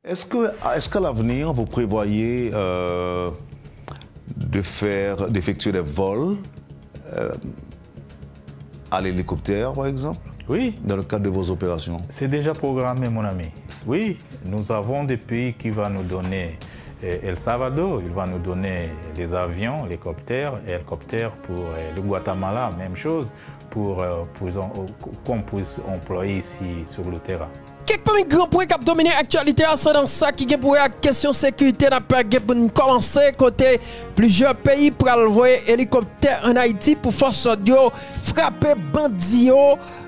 Est-ce qu'à l'avenir, vous prévoyez d'effectuer des vols à l'hélicoptère, par exemple? Oui. Dans le cadre de vos opérations? C'est déjà programmé, mon ami. Oui, nous avons des pays qui vont nous donner El Salvador, il va nous donner des avions, hélicoptères pour le Guatemala, même chose, qu'on puisse employer ici sur le terrain. Quelques grands points qui ont dominé l'actualité, c'est dans ça qui est pour la question sécurité. N'a pas commencé côté plusieurs pays pour envoyer hélicoptère en Haïti pour force de frapper bandits.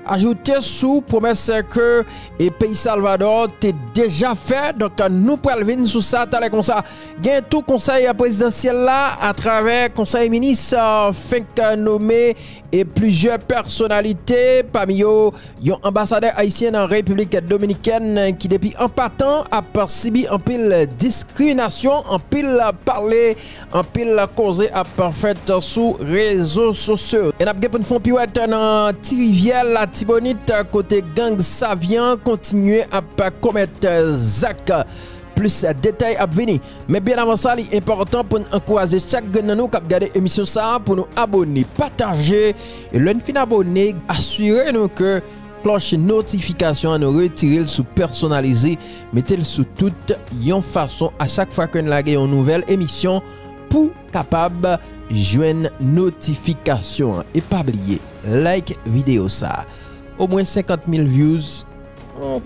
Ajouter sous promesse que le pays Salvador t'est déjà fait. Donc nous prenons venir sous ça, comme ça. Gain tout conseil présidentiel là à travers conseil ministre fait nommé et plusieurs personnalités parmi eux, un ambassadeur haïtien en République dominicaine qui depuis un partant a subi un pile discrimination, un pile parler, un pile causé à parfait sous réseaux sociaux. Et n'a pas font pirouette dans Rivière Tibonite côté gang Savian continuer à commettre Zach. Plus de détails à venir. Mais bien avant ça, il est important pour nous encourager chaque de nous qui regarde l'émission ça pour nous abonner, partager et l'un fin abonner, assurer nous que cloche notification nous retirer sous personnalisé, mettez-le sous toute yon façon à chaque fois que nous avons une nouvelle émission pour capable joindre notification et pas oublier like vidéo ça. Au moins 50 000 views,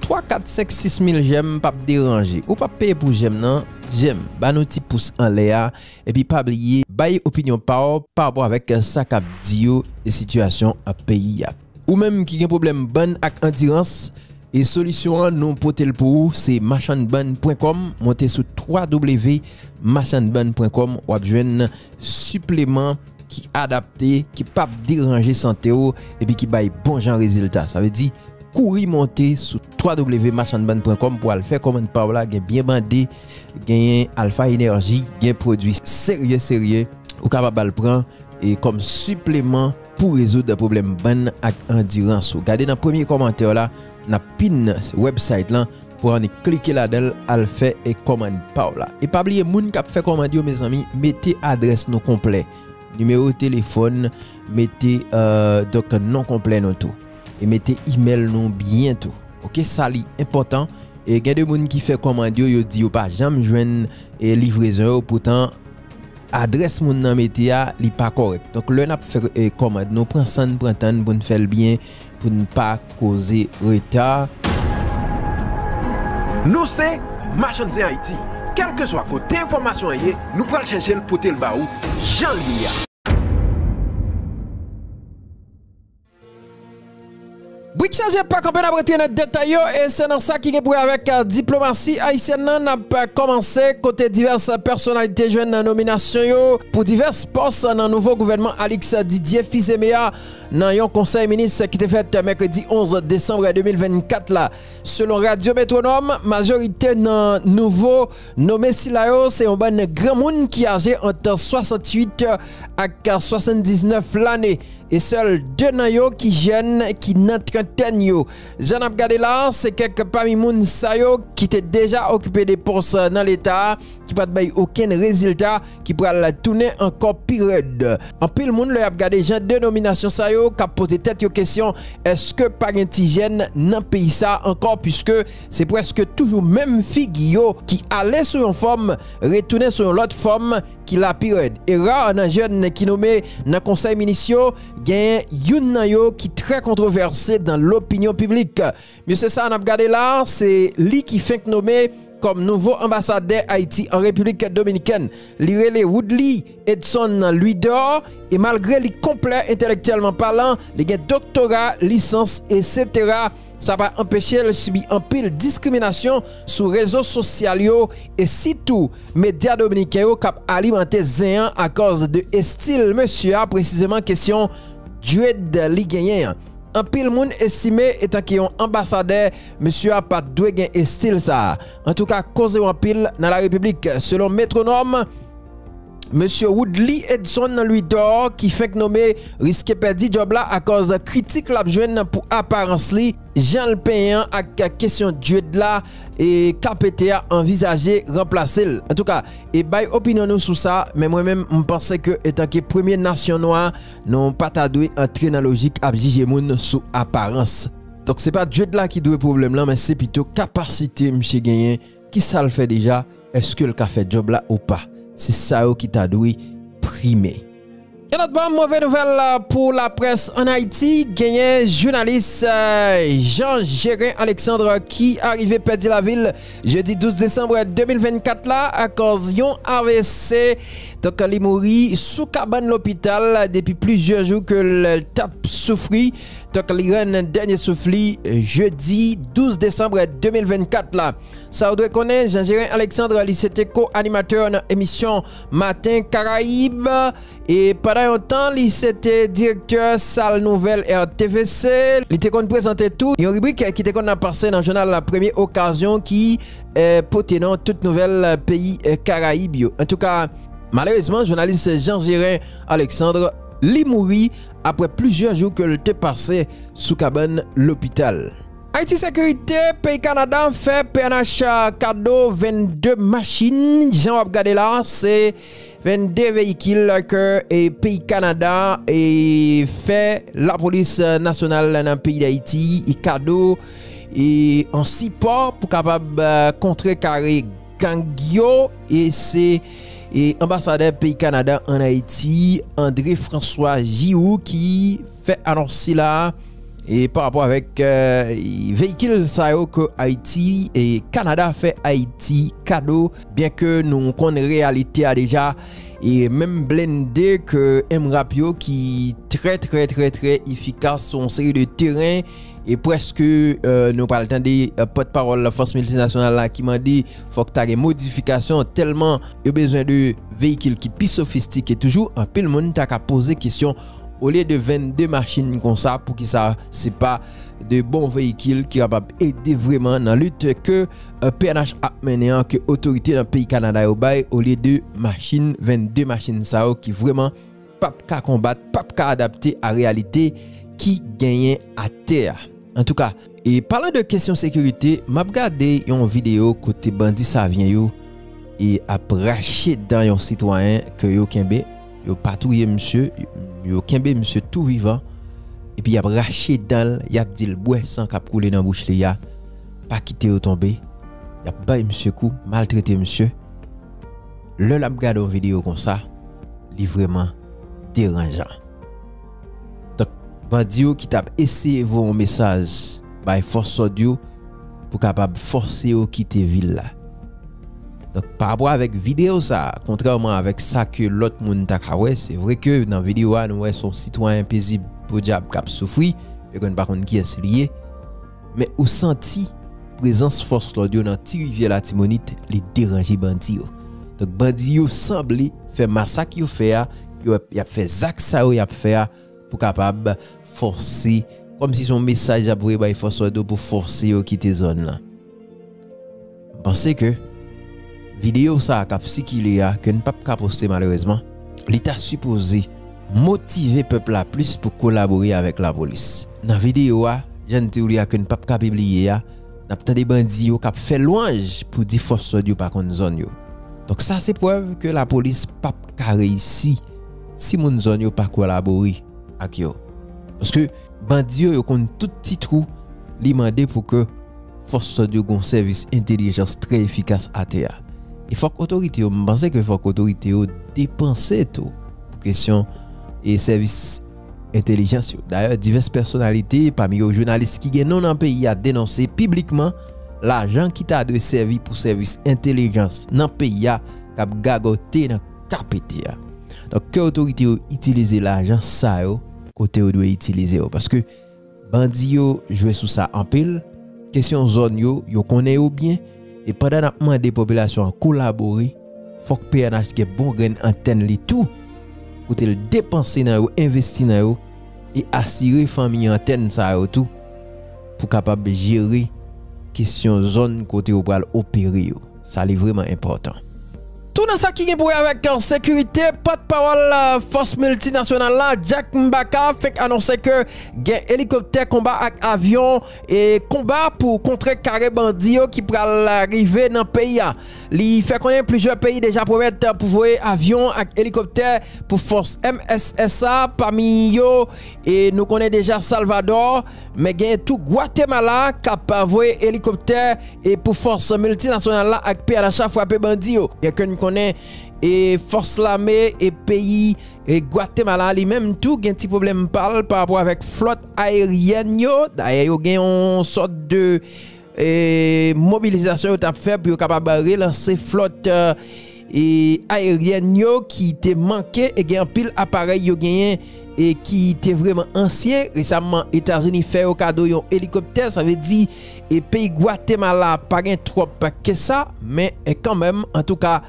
3, 4, 5, 6 000 j'aime, pas déranger. Ou pas payer pour j'aime, non? J'aime. Bah, nous petit pouce en l'air. Et puis, pas oublier, bailler opinion par rapport avec ça qu'a dit et situation à pays. Ou même qui a un problème bon avec endurance. Et solution non potel pour c'est machanban.com. Montez sur www.machanban.com ou avez supplément qui adapté, qui pas déranger santé et puis qui baille bon genre résultat. Ça veut dire courir monter sur www.machanban.com pour aller faire commande par là, bien bandé, gagner Alpha Énergie, gain produit sérieux ou capable le prendre et comme supplément pour résoudre des problèmes ban avec endurance. Regardez dans le premier commentaire là, na pin website là pour en cliquer là-dedans, al fait et commande par là. Et pas oublier moun qui fait commande mes amis, mettez adresse non complet. Numéro de téléphone, mettez donc nom complet non tout et mettez email non bientôt. OK, ça li important et il y a des gens qui fait commande yo dit yo pas jamais joindre livraison pourtant adresse moun nan mettez a li pas correct. Donc le n'a fait commande nous prend temps pour nous faire bien pour ne pas causer retard. Nous c'est Marchands Haïti. Quel que soit côté information nous prenons chercher le potel baou Jean Lia. Brick change pas qu'on peut abriter notre détail et c'est dans ça qui est pour avec diplomatie haïtienne n'a pas commencé côté diverses personnalités jeunes en nomination pour divers postes dans le nouveau gouvernement Alix Didier Fils-Emea dans un conseil ministre qui était fait mercredi 11 décembre 2024 là. Selon Radio Métronome, majorité dans nouveau nommé Silayo c'est un bon grand monde qui âgé entre 68 à 79 l'année et seuls deux nayo qui jeunes qui n'a trentaine yo. J'en ai regardé là, c'est quelques parmi moun sayo qui étaient déjà occupé des postes dans l'état qui pas de aucun résultat qui pourra la tourner encore pire. En pile moun le a regardé Jean de nomination sayo qui a posé tête yo question est-ce que par indigène dans pays ça encore puisque c'est presque toujours même figure qui allait sur une forme retourner sur l'autre forme qui la pire. Et rare un jeune qui nommé dans conseil municipal gagne youn nan yo qui très controversé dans l'opinion publique. Monsieur ça on a regardé là, c'est lui qui fait nommé comme nouveau ambassadeur Haïti en République dominicaine. Lirele Woodley Edson lui dehors et malgré les complet intellectuellement parlant, les gain doctorat, licence etc. Ça va empêcher de subir un pile discrimination sur les réseaux sociaux et surtout médias dominicains qui alimenté zéan à cause de style monsieur a précisément question de ligéen. Un pile moun estimé étant qu'il un ambassadeur monsieur a pas doué gain style ça. En tout cas cause un pile dans la République selon Métronome Monsieur Woodley Edson lui dort qui fait nommer risque perdre job là à cause critique la joine pour apparence li Jean le payant avec question de là et KPTA envisager remplacer. En tout cas, et bay opinion nous sur ça, mais moi-même je pense que étant que premier nation noire non pas ta doué entrer dans logique à juger moun sous apparence. Donc c'est pas Dieu là qui doit problème là mais c'est plutôt capacité monsieur gagner qui ça le fait déjà, est-ce que le ka fait job là ou pas. C'est ça qui t'a doué primé. Et notre mauvaise nouvelle pour la presse en Haïti, gagné journaliste Jean-Gérin Alexandre qui arrivé perdre la ville jeudi 12 décembre 2024 là à cause d'un AVC. Donc il mourit sous cabane l'hôpital depuis plusieurs jours que le tape souffri. Donc il rend dernier souffli jeudi 12 décembre 2024 là. Ça doit connaître Jean-Gérin Alexandre, il était co-animateur dans l'émission Matin Caraïbes et pendant un temps il était directeur salle nouvelle RTVC. Il était présenté tout une rubrique qui était passé dans le journal La Première Occasion qui portait dans toute nouvelle pays Caraïbes. En tout cas, malheureusement, journaliste Jean-Gérin Alexandre li mouri après plusieurs jours que l'était passé sous cabane l'hôpital. Haïti Sécurité, Pays Canada fait PNH cadeau 22 machines. Jean regardé là, c'est 22 véhicules que Pays Canada et fait la police nationale dans le pays d'Haïti. Et cadeau et en support pour capable contrecarrer gangio et c'est et ambassadeur Pays Canada en Haïti, André François Giou qui fait annoncer là et par rapport avec véhicule ça que Haïti et Canada fait Haïti cadeau bien que nous connaissons réalité a déjà et même blendé que Mrapio qui très efficace son série de terrain et presque nous parlons des porte-parole la force multinationale là qui m'a dit faut que tu aies modification tellement il y a besoin de véhicules qui plus sophistiqués toujours un pile monde t'a poser question au lieu de 22 machines comme ça pour qui ça c'est pas de bons véhicules qui capable aider vraiment dans la lutte que PNH a mené que autorité dans le pays Canada au lieu de machines 22 machines ça qui vraiment pas qu'à combattre pas qu'à adapter à réalité qui gagne à terre. En tout cas, et parlant de question sécurité, m'a regardé une vidéo côté bandit ça vient yo et a braché dans un citoyen que yo kembe, yo patrouiller monsieur, yo kembe monsieur tout vivant et puis y a braché dans, y a dit le bois sans cap couler dans bouche li a pas quitter au tomber. Y a bail monsieur coup, maltraité monsieur. Le l'a regardé une vidéo comme ça, li vraiment dérangeant. Bandio qui t'a essayé vos message by force audio pour capable forcer au quitter ville là. Donc par rapport avec vidéo ça, contrairement avec ça que l'autre monde t'a kawé, c'est vrai que dans vidéo là nous son citoyen paisible pour diable cap souffri, et qu'on par contre qui est lié, mais ou senti présence force audio dans Rivière la Timonite les déranger bandio. Donc bandio semblait faire massacre yo fait il a fait zak ça il a fait pour capable forcer comme si son message a pour force pour forcer au quitter zone là. Pensez que vidéo ça cap circuler que ne pas poster malheureusement, l'état supposé motiver peuple là plus pour collaborer avec la police. Dans vidéo j'en théorie que ne pas publier n'a pas des bandits qui fait louange pour dire force audio par contre zone yo. Donc ça c'est preuve que la police pas réussi si mon zone yo pas collaborer avec yo. Parce que bandit yo kon tout petit trou li mandé pour que force de gon service intelligence très efficace à terre. Il faut que autorité yo pense que faut que autorité yo dépenser tout pour question et service intelligence. D'ailleurs diverses personnalités parmi les journalistes qui gen non dans pays a dénoncé publiquement l'argent qui t'a de servi pour service intelligence dans pays a k'ap gagoté dans KPTA. Donc que autorité yo utiliser l'argent ça yo côté doit utiliser parce que bandi yo jouer sous ça en pile question zone yo connaît bien et pendant n'a demandé population à collaborer faut que PNH get bon grain antenne li tout pour te dépenser dans yo investir dans yo et assurer famille antenne ça yo tout pour capable gérer question zone côté ou pral opérer yo ça est vraiment important. Tout dans ça qui est pour avec en sécurité, pas de parole force multinationale là, Jack Mbaka fait annoncer que gen hélicoptère combat avec avion et combat pour contrer carré bandit qui pral arriver dans le pays. Il fait connaître plusieurs pays déjà promettent pour voyer avion avec hélicoptère pour force MSSA parmi yo et nous connaissons déjà Salvador mais gen tout Guatemala qui a voyer hélicoptère et pour force multinationale là avec PNH frapper bandit yo. Bien que nous connaissons et force l'armée et pays et Guatemala lui-même tout gen petit problème parle par rapport avec flotte aérienne yo. D'ailleurs yo gen une sorte de mobilisation t'a fait pour capable relancer flotte et aérienne yo qui te manqué et gen pile appareil yo gagné et qui était vraiment ancien. Récemment États-Unis fait au cadeau un hélicoptère, ça veut dire et pays Guatemala pas gen trop que ça mais quand même en tout cas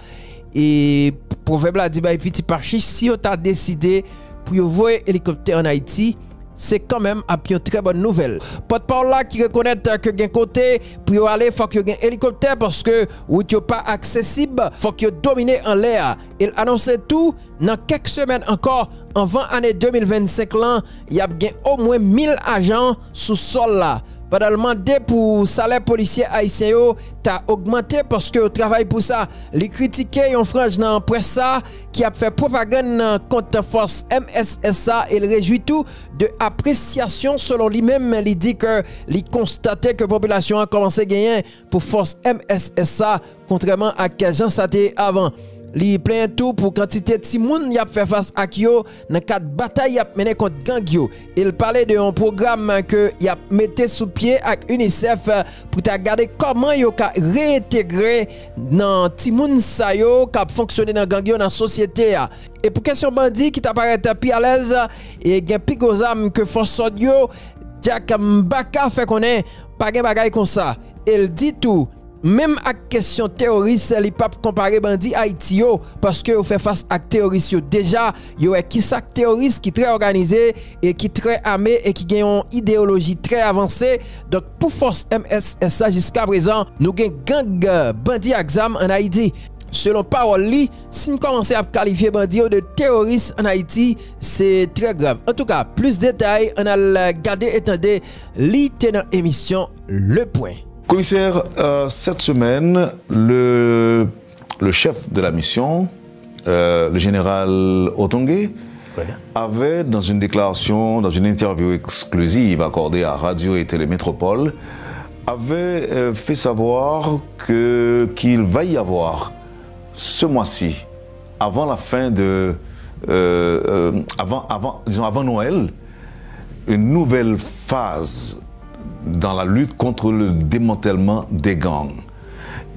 et proverbe la dit bah petit parchi si on t'a décidé pour voir hélicoptère en Haïti c'est quand même une très bonne nouvelle. Porte-parole là qui reconnaît que gen côté pour aller faut que gen hélicoptère parce que ou pas accessible, faut que dominer en l'air. Il annonçait tout dans quelques semaines encore avant année 2025 là, il y a au moins 1000 agents sous sol là. Pendant le mandat pour salaire policier haïtien yo t'a augmenté parce que au travail pour ça, les critiquer yon frange dans presse ça qui a fait propagande contre force MSSA et il réjouit tout de appréciation selon lui-même il dit que il constatait que population a commencé à gagner pour force MSSA contrairement à que Jean Saté avant. Li plein tout pour quantité de timoun y a fait face à Kyo dans quatre batailles y a mené contre gang yo. Il parlait de un programme que y a metté sous pied avec UNICEF pour ta regarder comment yo ka réintégrer dans timoun sa yo ka fonctionner dans gang yo dans société. Et pour question bandit qui t'apparaît plus à l'aise et gen pi gros arme que force yo Jack Mbaka fait connaît pas gen bagay comme ça. Il dit tout même à question terroriste, les pas comparer bandit Haïti yo parce que vous fait face à terroriste yo. Déjà, yo est qui ça terroriste qui très organisé et qui très armé et qui gagne une idéologie très avancée. Donc pour force MSSA jusqu'à présent, nous gagne gang bandit exam en Haïti. Selon parole li, si nous commençons à qualifier bandit de terroriste en Haïti, c'est très grave. En tout cas, plus de détails, on a gardé et tendé li dans émission Le Point. Commissaire, cette semaine, le chef de la mission, le général Otongue, avait dans une déclaration, dans une interview exclusive accordée à Radio et Télémétropole, avait fait savoir qu'il va y avoir ce mois-ci, avant la fin de... avant Noël, une nouvelle phase dans la lutte contre le démantèlement des gangs.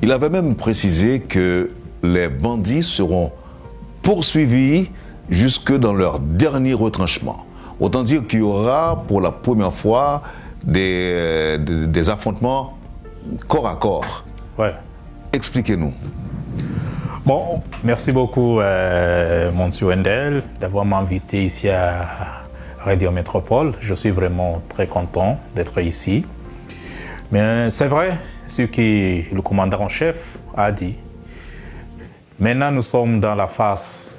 Il avait même précisé que les bandits seront poursuivis jusque dans leur dernier retranchement. Autant dire qu'il y aura pour la première fois des affrontements corps à corps. Ouais. Expliquez-nous. Bon, merci beaucoup, Monsieur Wendel, d'avoir m'invité ici à Radio Métropole. Je suis vraiment très content d'être ici. Mais c'est vrai ce que le commandant en chef a dit. Maintenant, nous sommes dans la phase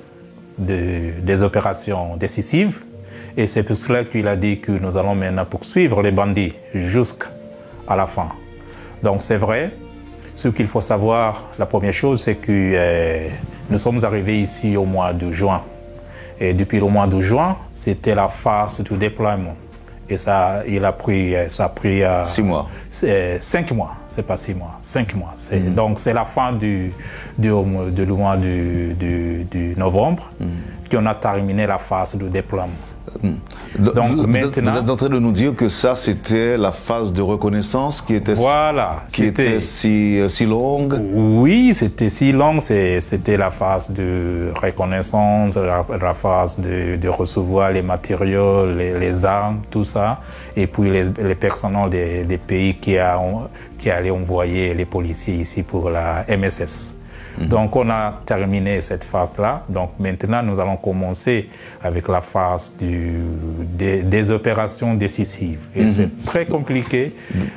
des opérations décisives et c'est pour cela qu'il a dit que nous allons maintenant poursuivre les bandits jusqu'à la fin. Donc c'est vrai. Ce qu'il faut savoir, la première chose, c'est que nous sommes arrivés ici au mois de juin. Et depuis le mois de juin, c'était la phase du déploiement. Et ça, ça a pris 6 mois. 5 mois, c'est pas 6 mois, 5 mois. Donc c'est la fin du mois de novembre qu'on a terminé la phase du déploiement. Donc maintenant, vous êtes en train de nous dire que ça, c'était la phase de reconnaissance qui était, était si longue. Oui, c'était si longue. C'était la phase de reconnaissance, la phase de recevoir les matériaux, les armes, tout ça. Et puis les personnels des pays qui allaient envoyer les policiers ici pour la MSS. Donc on a terminé cette phase-là. Donc maintenant nous allons commencer avec la phase des opérations décisives. Et c'est très compliqué,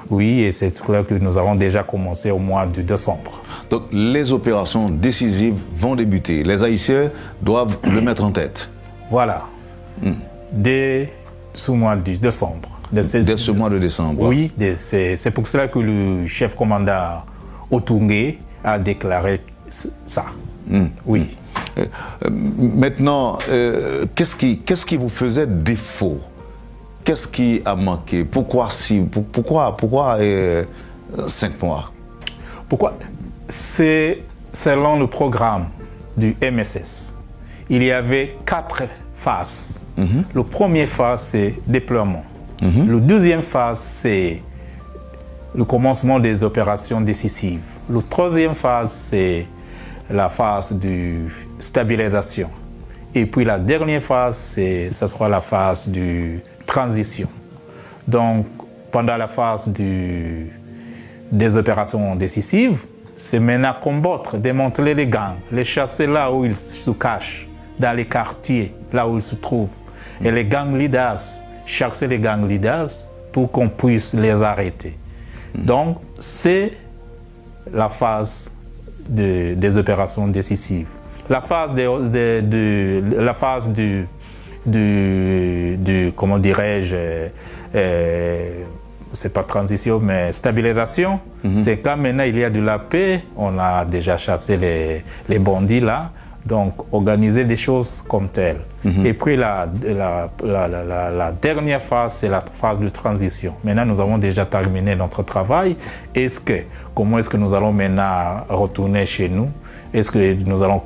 oui, et c'est clair que nous avons déjà commencé au mois de décembre. Donc les opérations décisives vont débuter. Les Haïtiens doivent le mettre en tête. Voilà. Dès ce mois de décembre. Dès ce mois de décembre. Oui, c'est pour cela que le chef commandant Otungé a déclaré ça. Oui. Maintenant, qu'est-ce qui vous faisait défaut? Qu'est-ce qui a manqué? Pourquoi 5 mois? Pourquoi? C'est selon le programme du MSS. Il y avait 4 phases. La première phase, c'est déploiement. La deuxième phase, c'est le commencement des opérations décisives. La troisième phase, c'est la phase de stabilisation. Et puis la dernière phase, ce sera la phase de transition. Donc, pendant la phase des opérations décisives, c'est maintenant combattre, démanteler les gangs, les chasser là où ils se cachent, dans les quartiers, là où ils se trouvent. Et les gang leaders, chasser les gang leaders pour qu'on puisse les arrêter. Donc, c'est la phase des opérations décisives. La phase comment dirais-je, c'est pas transition, mais stabilisation, c'est quand maintenant il y a de la paix, on a déjà chassé les bandits là, donc organiser des choses comme telles. Et puis la dernière phase, c'est la phase de transition. Maintenant, nous avons déjà terminé notre travail. Comment est-ce que nous allons maintenant retourner chez nous? Est-ce que nous allons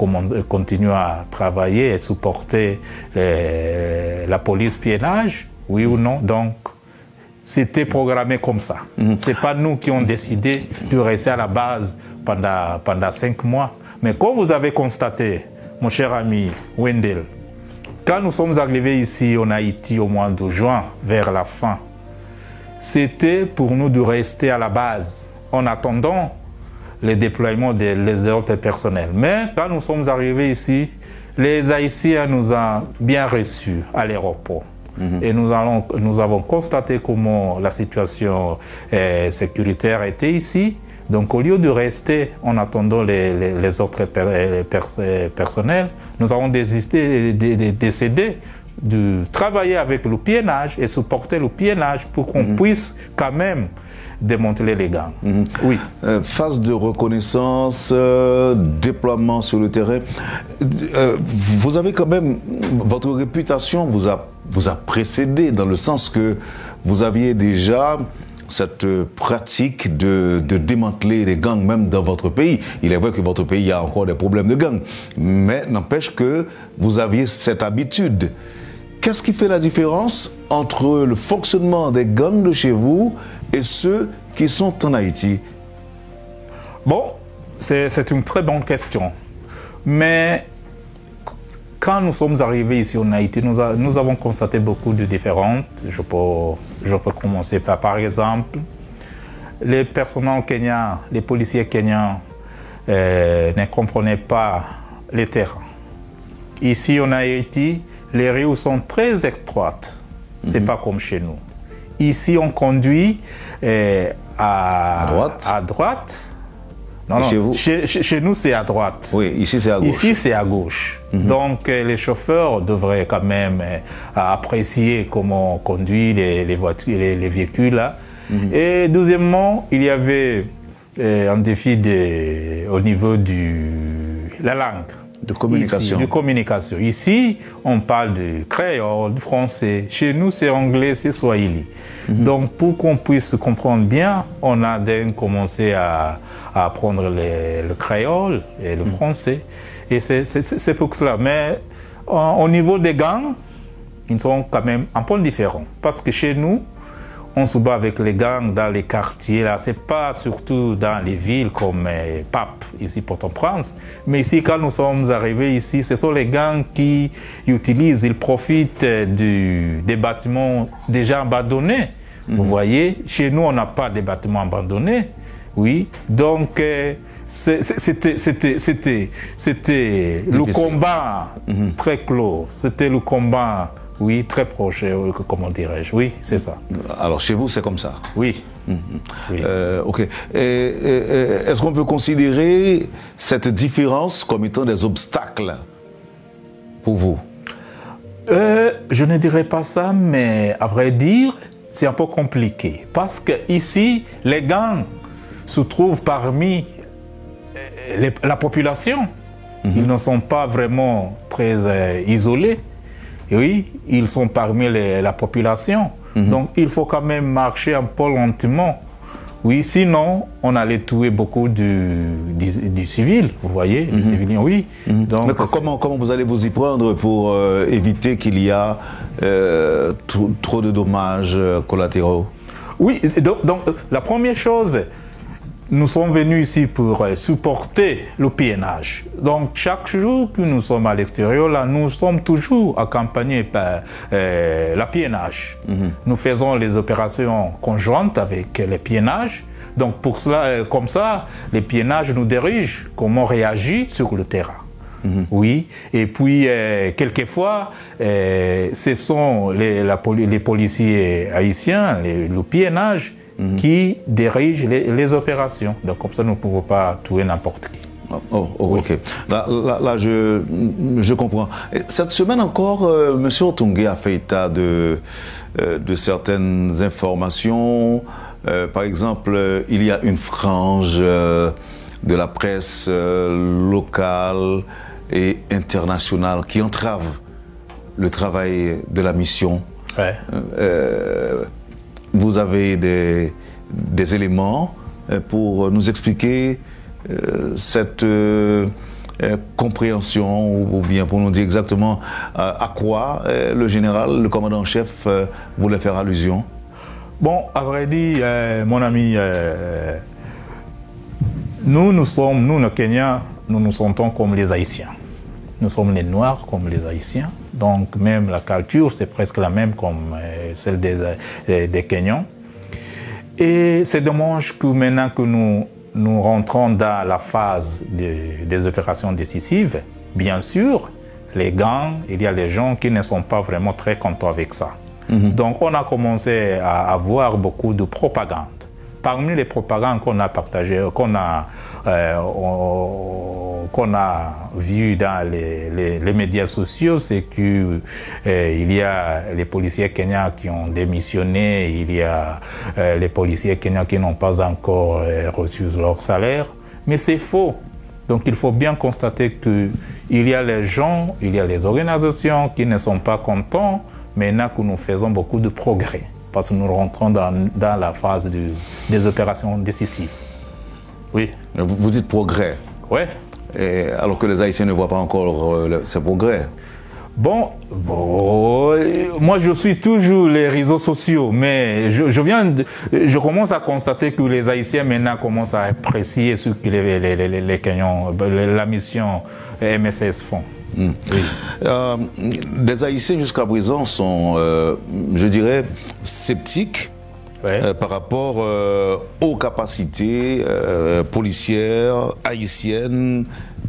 continuer à travailler et supporter la police piénage? Oui ou non? Donc, c'était programmé comme ça. Ce n'est pas nous qui avons décidé de rester à la base pendant 5 mois. Mais comme vous avez constaté, mon cher ami Wendell, quand nous sommes arrivés ici en Haïti au mois de juin, vers la fin, c'était pour nous de rester à la base en attendant le déploiement des autres personnels. Mais quand nous sommes arrivés ici, les Haïtiens nous ont bien reçus à l'aéroport. Et nous avons constaté comment la situation sécuritaire était ici. Donc au lieu de rester en attendant les autres personnels, nous avons décidé de travailler avec le piénage et supporter le piénage pour qu'on puisse quand même démanteler les gangs. Oui. Phase de reconnaissance, déploiement sur le terrain. Vous avez quand même, votre réputation vous a précédé dans le sens que vous aviez déjà cette pratique de démanteler les gangs même dans votre pays. Il est vrai que votre pays a encore des problèmes de gangs, mais n'empêche que vous aviez cette habitude. Qu'est-ce qui fait la différence entre le fonctionnement des gangs de chez vous et ceux qui sont en Haïti? Bon, c'est une très bonne question. Mais quand nous sommes arrivés ici en Haïti, nous avons constaté beaucoup de différences. Je peux commencer par exemple, les personnels kenyans, les policiers kenyans ne comprenaient pas les terrains. Ici en Haïti, les rues sont très étroites. Ce n'est pas comme chez nous. Ici, on conduit à droite. Non, chez nous, c'est à droite. Oui, ici, c'est à gauche. Ici, c'est à gauche. Donc, les chauffeurs devraient quand même apprécier comment on conduit les voitures, les véhicules. Là. Et deuxièmement, il y avait un défi au niveau de la langue. De communication. Ici, de communication. Ici, on parle de créole, de français. Chez nous, c'est anglais, c'est swahili. Donc, pour qu'on puisse se comprendre bien, on a commencé à apprendre le créole et le français. Et c'est pour cela. Mais au niveau des gangs, ils sont quand même un peu différents. Parce que chez nous, on se bat avec les gangs dans les quartiers. Ce n'est pas surtout dans les villes comme Pape, ici Port-au-Prince. Mais ici, quand nous sommes arrivés ici, ce sont les gangs qui utilisent, ils profitent des bâtiments déjà abandonnés. Vous voyez, chez nous, on n'a pas de bâtiments abandonnés. Oui, donc c'était le combat très clos. C'était le combat, oui, très proche, comment dirais-je. Oui, c'est ça. Alors, chez vous, c'est comme ça? Oui. Oui. OK. Est-ce qu'on peut considérer cette différence comme étant des obstacles pour vous? Je ne dirais pas ça, mais à vrai dire, c'est un peu compliqué. Parce que ici, les gangs se trouvent parmi la population. Ils ne sont pas vraiment très isolés. Et oui, ils sont parmi la population. Donc, il faut quand même marcher un peu lentement. Oui, sinon, on allait tuer beaucoup du civil, vous voyez, les civiliens, oui. Donc, mais comment vous allez vous y prendre pour éviter qu'il y a trop de dommages collatéraux? Oui, donc la première chose, nous sommes venus ici pour supporter le piénage. Donc, chaque jour que nous sommes à l'extérieur, là, nous sommes toujours accompagnés par la piénage. Nous faisons les opérations conjointes avec les piénages. Donc, pour cela, comme ça, les piénages nous dirigent comment réagir sur le terrain. Oui, et puis quelquefois, ce sont les policiers haïtiens, le piénage, qui dirige les opérations. Donc comme ça, nous ne pouvons pas tuer n'importe qui. Oui. OK. Là je comprends. Cette semaine encore, M. Otongue a fait état de certaines informations. Par exemple, il y a une frange de la presse locale et internationale qui entrave le travail de la mission. Ouais. Vous avez des éléments pour nous expliquer cette compréhension ou bien pour nous dire exactement à quoi le général, le commandant en chef voulait faire allusion? Bon, à vrai dire, mon ami, nous, les Kenyans, nous nous sentons comme les Haïtiens. Nous sommes les Noirs comme les Haïtiens. Donc même la culture, c'est presque la même comme celle des Kenyans. Et c'est dommage que maintenant que nous rentrons dans la phase des opérations décisives, bien sûr, les gangs, il y a les gens qui ne sont pas vraiment très contents avec ça. Donc on a commencé à avoir beaucoup de propagande. Parmi les propagandes qu'on a partagées, qu'on a vues dans les médias sociaux, c'est qu'il y a les policiers kenyans qui ont démissionné, il y a les policiers kenyans qui n'ont pas encore reçu leur salaire. Mais c'est faux. Donc il faut bien constater qu'il y a les gens, il y a les organisations qui ne sont pas contents, maintenant que nous faisons beaucoup de progrès. Parce que nous rentrons dans la phase des opérations décisives. Oui. Vous dites progrès. Oui. Alors que les Haïtiens ne voient pas encore ces progrès. Bon, moi je suis toujours les réseaux sociaux, mais je commence à constater que les Haïtiens maintenant commencent à apprécier ce que les Kenyans, la mission MSS font. Oui. Les Haïtiens jusqu'à présent sont, je dirais, sceptiques par rapport aux capacités policières haïtiennes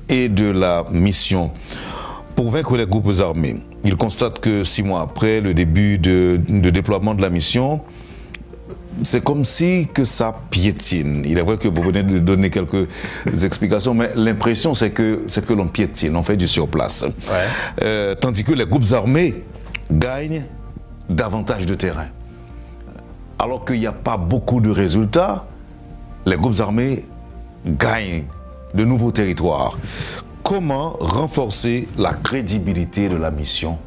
et de la mission. Pour vaincre les groupes armés, ils constatent que 6 mois après le début de déploiement de la mission, c'est comme si que ça piétine. Il est vrai que vous venez de donner quelques explications, mais l'impression c'est que l'on piétine, on fait du surplace. Tandis que les groupes armés gagnent davantage de terrain. Alors qu'il n'y a pas beaucoup de résultats, les groupes armés gagnent de nouveaux territoires. Comment renforcer la crédibilité de la mission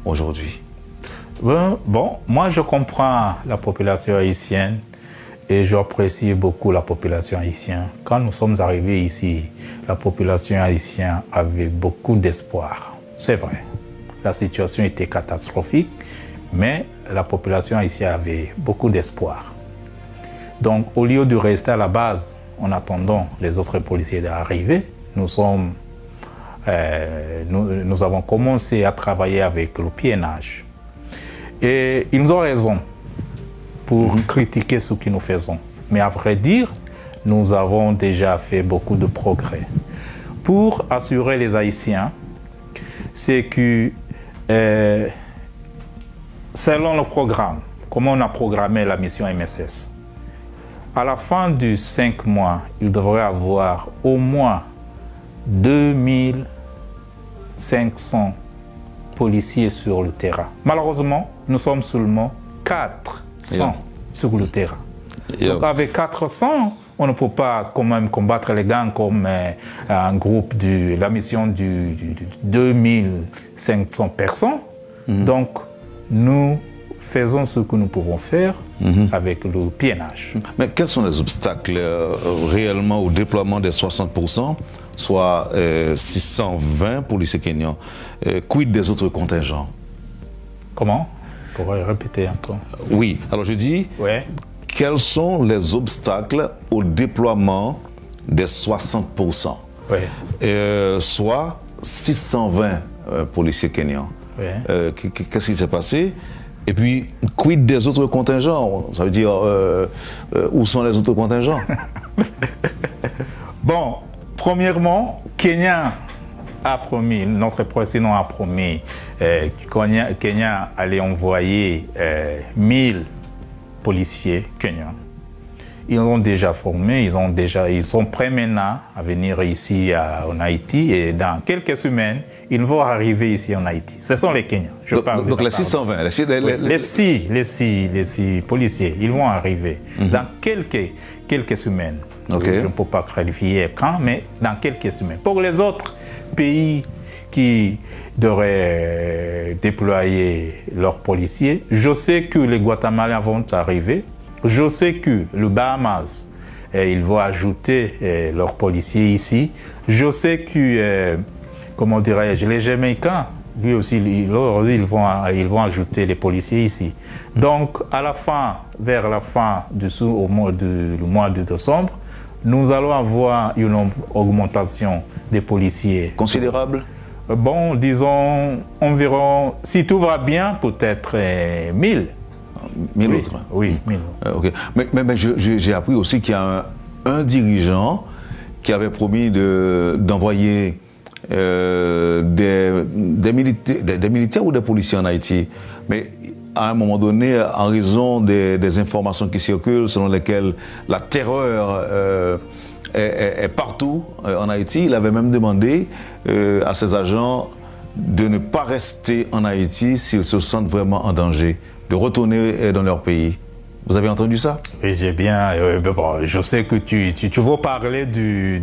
aujourd'hui? Bon, moi je comprends la population haïtienne et j'apprécie beaucoup la population haïtienne. Quand nous sommes arrivés ici, la population haïtienne avait beaucoup d'espoir. C'est vrai, la situation était catastrophique, mais la population haïtienne avait beaucoup d'espoir. Donc au lieu de rester à la base en attendant les autres policiers d'arriver, nous avons commencé à travailler avec le piénage. Et ils ont raison pour critiquer ce que nous faisons. Mais à vrai dire, nous avons déjà fait beaucoup de progrès. Pour assurer les Haïtiens, c'est que selon le programme, comment on a programmé la mission MSS, à la fin du 5 mois, il devrait avoir au moins 2500 policiers sur le terrain. Malheureusement, nous sommes seulement 400 sur le terrain. Donc avec 400, on ne peut pas quand même combattre les gangs comme un groupe de la mission de 2500 personnes. Donc, nous faisons ce que nous pouvons faire avec le piénage. Mais quels sont les obstacles réellement au déploiement des 60%, soit 620 policiers kenyans? Quid des autres contingents? Comment? Vous pourriez répéter un peu? Oui, alors je dis, quels sont les obstacles au déploiement des 60%, soit 620 policiers kenyans? Qu'est-ce qui s'est passé? Et puis, quid des autres contingents? Ça veut dire, où sont les autres contingents? Bon, premièrement, Kenya a promis, notre président a promis que Kenya allait envoyer 1000 policiers kenyans. Ils ont déjà formé, ils sont prêts maintenant à venir ici en Haïti et dans quelques semaines, ils vont arriver ici en Haïti. Ce sont les Kenyans. Donc les 620, les six policiers, ils vont arriver dans quelques semaines. Je ne peux pas clarifier quand, mais dans quelques semaines. Pour les autres pays qui devraient déployer leurs policiers, je sais que les Guatémalens vont arriver. Je sais que le Bahamas, ils vont ajouter leurs policiers ici. Je sais que, comment dirais-je, les Jamaïcains, lui aussi, ils vont ajouter les policiers ici. Donc, vers la fin du mois de décembre, nous allons avoir une augmentation des policiers. Considérable? Bon, disons environ, si tout va bien, peut-être 1000. 1000 autres? Oui, 1000. Okay. Mais j'ai appris aussi qu'il y a un dirigeant qui avait promis d'envoyer des militaires ou des policiers en Haïti. Mais à un moment donné, en raison des informations qui circulent selon lesquelles la terreur est partout en Haïti, il avait même demandé à ses agents de ne pas rester en Haïti s'ils se sentent vraiment en danger, de retourner dans leur pays. Vous avez entendu ça? Oui, j'ai bien. Bon, je sais que tu veux parler du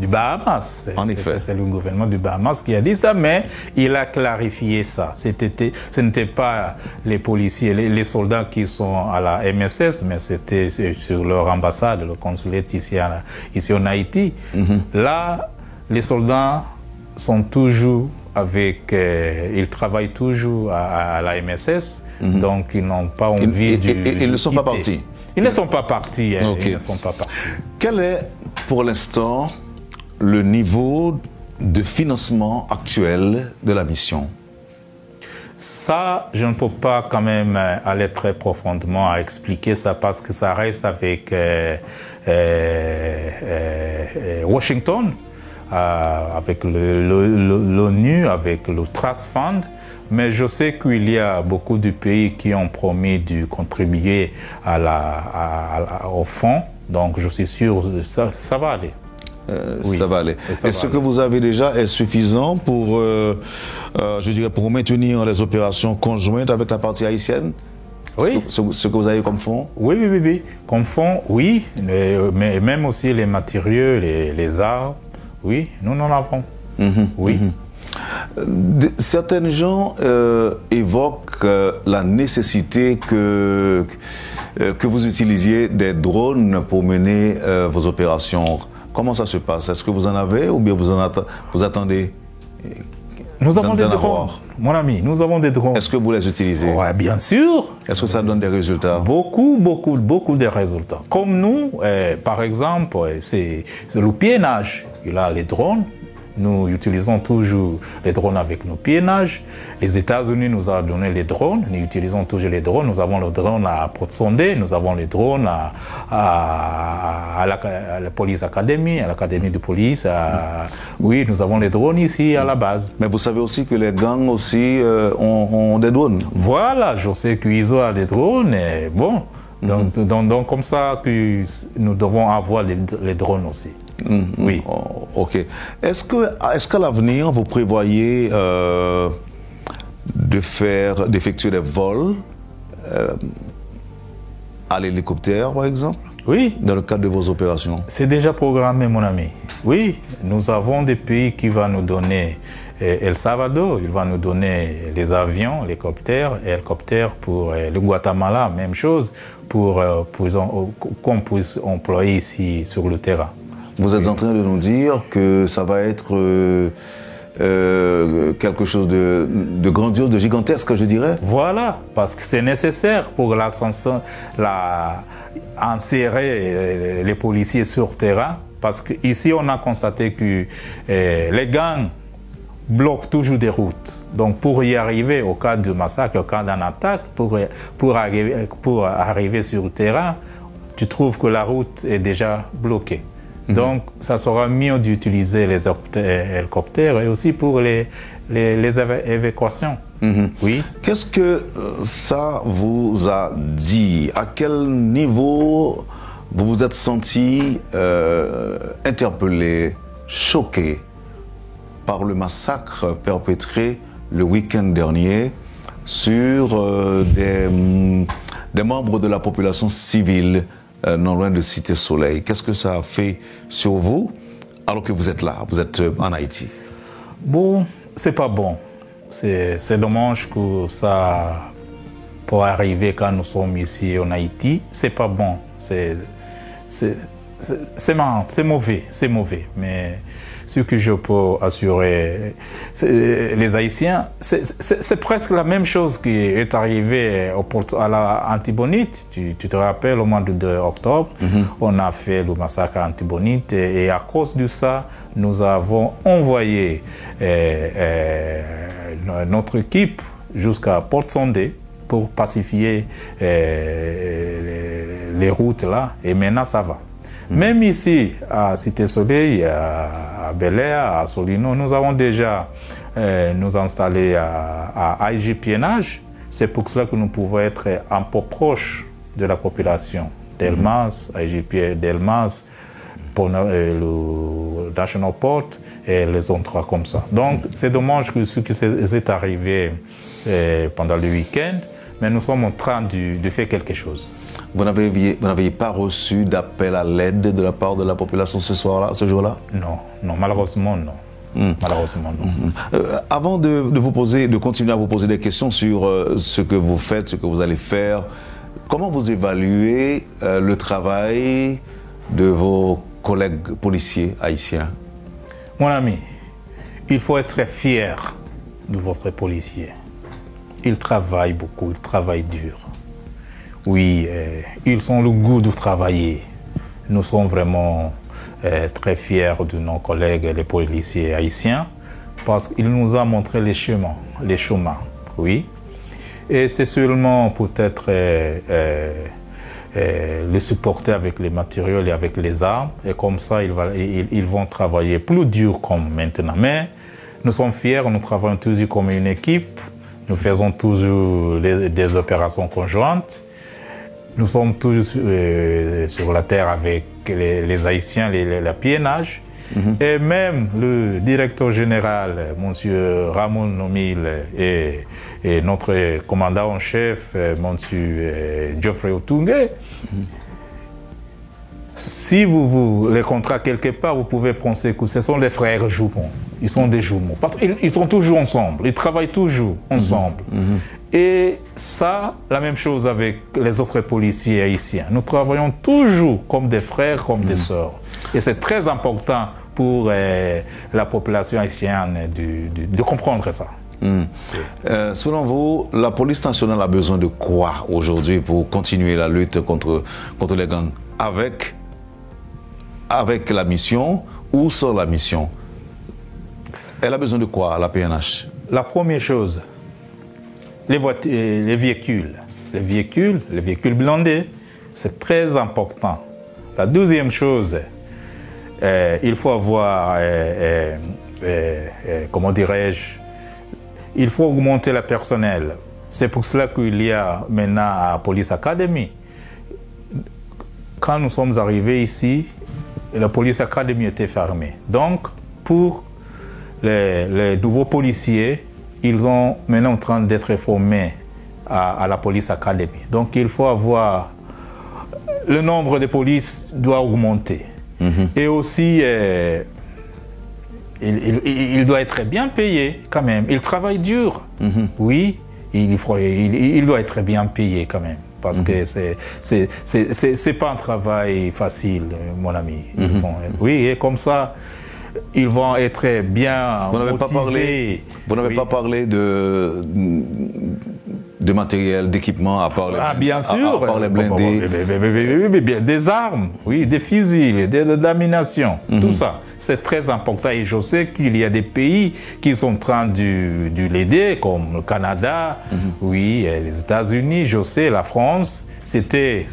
Bahamas. En effet. C'est le gouvernement du Bahamas qui a dit ça, mais il a clarifié ça. Ce n'était pas les policiers, les soldats qui sont à la MSS, mais c'était sur leur ambassade, le consulat ici en Haïti. Là, les soldats sont toujours ils travaillent toujours à la MSS, donc ils n'ont pas envie ils ne sont pas partis. Ils ne sont pas partis. Ils ne sont pas partis. Quel est, pour l'instant, le niveau de financement actuel de la mission? Ça, je ne peux pas quand même aller très profondément à expliquer ça parce que ça reste avec Washington. Avec l'ONU, avec le Trust Fund, mais je sais qu'il y a beaucoup de pays qui ont promis de contribuer au fonds, donc je suis sûr que ça va aller. Ça va aller. Et ce que vous avez déjà est suffisant pour, je dirais, pour maintenir les opérations conjointes avec la partie haïtienne? Oui. Ce que vous avez comme fonds? Oui. Comme fonds, oui, mais même aussi les matériaux, les arts. Oui, nous en avons. Oui. Certains gens évoquent la nécessité que vous utilisiez des drones pour mener vos opérations. Comment ça se passe? Est-ce que vous en avez ou bien vous attendez? Nous avons des drones, mon ami, nous avons des drones. Est-ce que vous les utilisez? Oui, bien sûr. Est-ce que ça donne des résultats? Beaucoup de résultats. Comme nous, par exemple, c'est le piénage. Il a les drones, nous utilisons toujours les drones avec nos piénages. Les États-Unis nous ont donné les drones, nous utilisons toujours les drones. Nous avons le drone à Port-Sondé, nous avons les drones à la Police Academy, à l'Académie de police. Oui, nous avons les drones ici à la base. Mais vous savez aussi que les gangs aussi ont des drones. Voilà, je sais qu'ils ont des drones, et bon. Donc, comme ça que nous devons avoir les drones aussi. Oui. Oh, ok. Est-ce qu'à l'avenir, vous prévoyez d'effectuer des vols à l'hélicoptère, par exemple? Oui. Dans le cadre de vos opérations? C'est déjà programmé, mon ami. Oui, nous avons des pays qui vont nous donner El Salvador, il va nous donner les avions, hélicoptères pour le Guatemala, même chose, qu'on puisse employer ici sur le terrain. Vous êtes en train de nous dire que ça va être quelque chose de grandiose, de gigantesque, je dirais? Voilà, parce que c'est nécessaire pour insérer les policiers sur terrain, parce qu'ici on a constaté que les gangs bloquent toujours des routes. Donc pour y arriver au cas de massacre, au cas d'une attaque, pour arriver sur le terrain, tu trouves que la route est déjà bloquée. Donc ça sera mieux d'utiliser les hélicoptères et aussi pour les évacuations. Oui. Qu'est-ce que ça vous a dit? À quel niveau vous vous êtes senti interpellé, choqué par le massacre perpétré le week-end dernier sur des membres de la population civile non loin de Cité Soleil? Qu'est-ce que ça a fait sur vous alors que vous êtes là, vous êtes en Haïti? Bon, c'est pas bon. C'est dommage que ça peut arriver quand nous sommes ici en Haïti. C'est pas bon. C'est mauvais. Mais ce que je peux assurer les Haïtiens, c'est presque la même chose qui est arrivée à la Antibonite. Tu te rappelles, au mois de octobre, on a fait le massacre à Antibonite et à cause de ça, nous avons envoyé notre équipe jusqu'à Port-Sondé pour pacifier les routes là, et maintenant ça va. Même ici, à Cité Soleil, à Bel Air, à Solino, nous avons déjà nous installé à IG Piénage. C'est pour cela que nous pouvons être un peu proches de la population. Delmas, IG Delmas, pour le National Port et les autres comme ça. Donc, c'est dommage que ce qui est arrivé pendant le week-end, mais nous sommes en train de faire quelque chose. Vous n'aviez pas reçu d'appel à l'aide de la part de la population ce jour-là? Non, malheureusement non. Malheureusement non. Avant de continuer à vous poser des questions sur ce que vous faites, ce que vous allez faire, comment vous évaluez le travail de vos collègues policiers haïtiens? Mon ami, il faut être fier de votre policier. Il travaille beaucoup, il travaille dur. Oui, ils ont le goût de travailler. Nous sommes vraiment très fiers de nos collègues, les policiers haïtiens, parce qu'ils nous ont montré les chemins, oui. Et c'est seulement peut-être les supporter avec les matériaux et avec les armes, et comme ça, ils vont travailler plus dur comme maintenant. Mais nous sommes fiers, nous travaillons toujours comme une équipe, nous faisons toujours des opérations conjointes. Nous sommes tous sur la terre avec les Haïtiens, les piénages. Et même le directeur général, M. Ramon Nomil, et notre commandant en chef, M. Geoffrey Otungue. Si vous les contrats quelque part, vous pouvez penser que ce sont les frères jumeaux. Ils sont des jumeaux. Parce qu'ils sont toujours ensemble, ils travaillent toujours ensemble. Et ça, la même chose avec les autres policiers haïtiens. Nous travaillons toujours comme des frères, comme des sœurs. Et c'est très important pour la population haïtienne de comprendre ça. Selon vous, la police nationale a besoin de quoi aujourd'hui pour continuer la lutte contre les gangs? Avec la mission ou sans la mission? Elle a besoin de quoi, la PNH? La première chose, les véhicules. Les véhicules blindés, c'est très important. La deuxième chose, il faut avoir, comment dirais-je, il faut augmenter le personnel. C'est pour cela qu'il y a maintenant à Police Academy. Quand nous sommes arrivés ici, la Police Academy était fermée. Donc, pour les nouveaux policiers, ils sont maintenant en train d'être formés à la Police Academy. Donc, il faut avoir... Le nombre de polices doit augmenter. Et aussi, il doit être bien payé quand même. Il travaille dur. Oui, il doit être bien payé quand même. Parce que c'est pas un travail facile, mon ami. Oui, et comme ça, ils vont être bien motivés. Vous n'avez pas parlé de matériel, d'équipement, à part les, bien sûr. À part les blindés. Des armes, oui, des fusils, des laminations, tout ça. C'est très important. Et je sais qu'il y a des pays qui sont en train de l'aider, comme le Canada, oui, les États-Unis, je sais, la France. C'était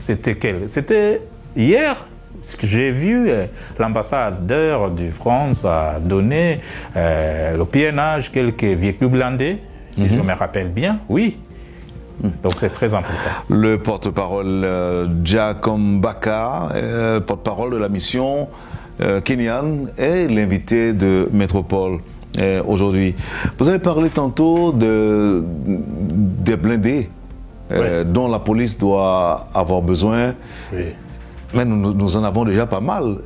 hier. Ce que j'ai vu, l'ambassadeur de France a donné le PNH quelques véhicules blindés, si je me rappelle bien, oui. Donc c'est très important. Le porte-parole Giacomo Baka, porte-parole de la mission kenyane, est l'invité de Métropole aujourd'hui. Vous avez parlé tantôt des blindés dont la police doit avoir besoin. Oui. Mais nous en avons déjà pas mal.